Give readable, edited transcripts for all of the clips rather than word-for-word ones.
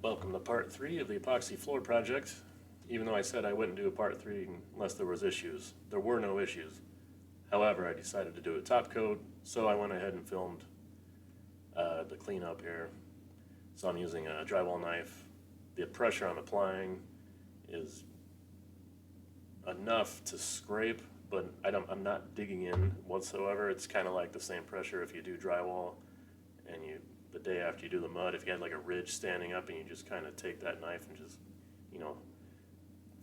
Welcome to part 3 of the epoxy floor project. Even though I said I wouldn't do a part 3 unless there was issues, there were no issues. However, I decided to do a top coat, so I went ahead and filmed the cleanup here. So I'm using a drywall knife. The pressure I'm applying is enough to scrape, but I'm not digging in whatsoever. It's kind of like the same pressure if you do drywall and the day after you do the mud, if you had like a ridge standing up and you just kind of take that knife and just,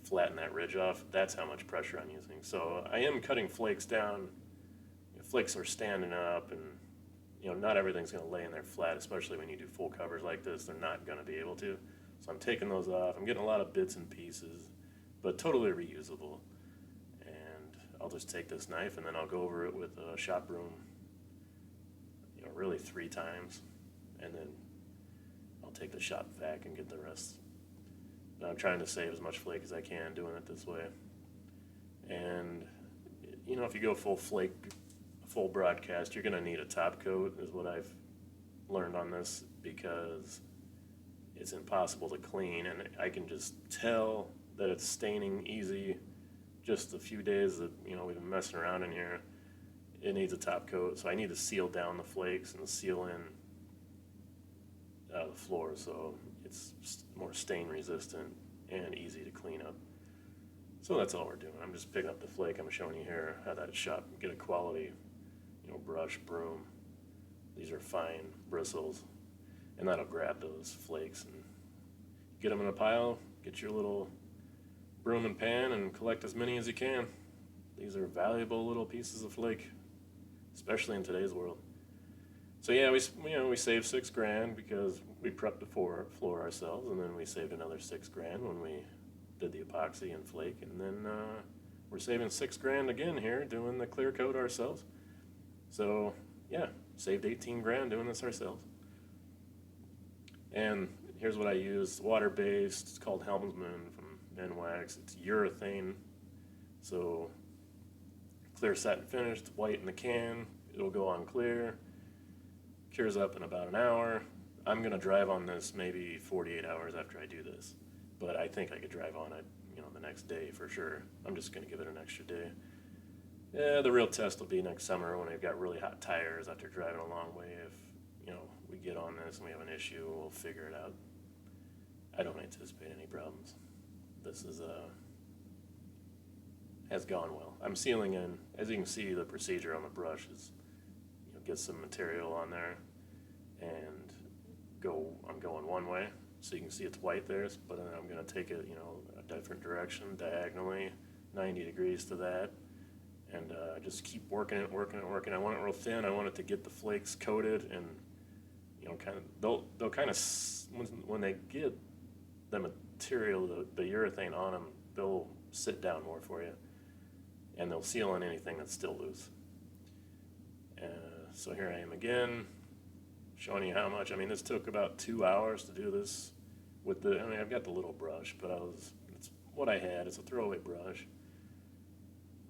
flatten that ridge off, that's how much pressure I'm using. So I am cutting flakes down. Flakes are standing up, and not everything's going to lay in there flat, especially when you do full covers like this. They're not going to be able to. So I'm taking those off. I'm getting a lot of bits and pieces, but totally reusable. And I'll just take this knife and then I'll go over it with a shop broom, really 3 times, and then I'll take the shop vac and get the rest. But I'm trying to save as much flake as I can doing it this way. And if you go full broadcast, you're going to need a top coat, is what I've learned on this, because it's impossible to clean, and I can just tell that it's staining easy. Just a few days that we've been messing around in here, it needs a top coat, so I need to seal down the flakes and seal in the floor so it's more stain resistant and easy to clean up. So that's all we're doing. I'm just picking up the flake. I'm showing you here how that shop get a quality brush, broom. These are fine bristles, and that'll grab those flakes and get them in a pile. Get your little broom and pan and collect as many as you can. These are valuable little pieces of flake, especially in today's world. So yeah, we saved $6,000 because we prepped the floor ourselves, and then we saved another $6,000 when we did the epoxy and flake, and then we're saving $6,000 again here doing the clear coat ourselves. So yeah, saved $18,000 doing this ourselves. And here's what I use: water-based. It's called Helmsman from Wax. It's urethane, so clear satin finish. It's white in the can. It'll go on clear. Cures up in about an hour. I'm gonna drive on this maybe 48 hours after I do this, but I think I could drive on it, the next day for sure. I'm just gonna give it an extra day. Yeah, the real test will be next summer when we've got really hot tires after driving a long way. If we get on this and we have an issue, we'll figure it out. I don't anticipate any problems. This has gone well. I'm sealing in. As you can see, the procedure on the brush is get some material on there and I'm going one way, so you can see it's white there, but then I'm going to take it a different direction diagonally, 90 degrees to that, and just keep working it. I want it real thin. I want it to get the flakes coated, and they'll kind of, when they get the material, the urethane on them, they'll sit down more for you, and they'll seal in anything that's still loose. So here I am again, showing you how much. This took about 2 hours to do this with I've got the little brush, but it's what I had. It's a throwaway brush.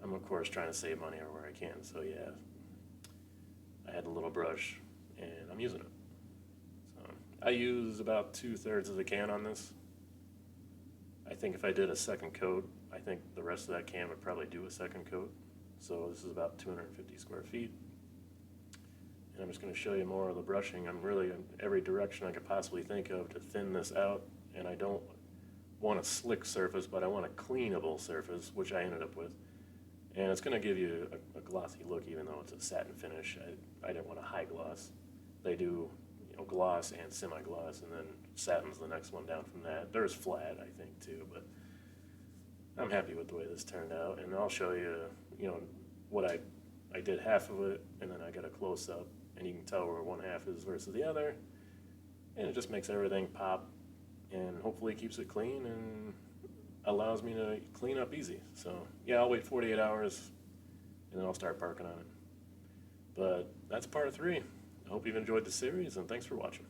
I'm of course trying to save money everywhere I can, so yeah, I had the little brush and I'm using it. So I use about 2/3 of the can on this. I think if I did a second coat, I think the rest of that can would probably do a second coat. So this is about 250 square feet. And I'm just going to show you more of the brushing. I'm really in every direction I could possibly think of to thin this out, and I don't want a slick surface, but I want a cleanable surface, which I ended up with. And it's going to give you a glossy look, even though it's a satin finish. I didn't want a high gloss. They do gloss and semi-gloss, and then satin's the next one down from that. There's flat, I think, too, but I'm happy with the way this turned out. And I'll show you, what I did half of it, and then I got a close-up, and you can tell where one half is versus the other, and it just makes everything pop, and hopefully keeps it clean and allows me to clean up easy. So yeah, I'll wait 48 hours, and then I'll start parking on it. But that's part 3. I hope you've enjoyed the series, and thanks for watching.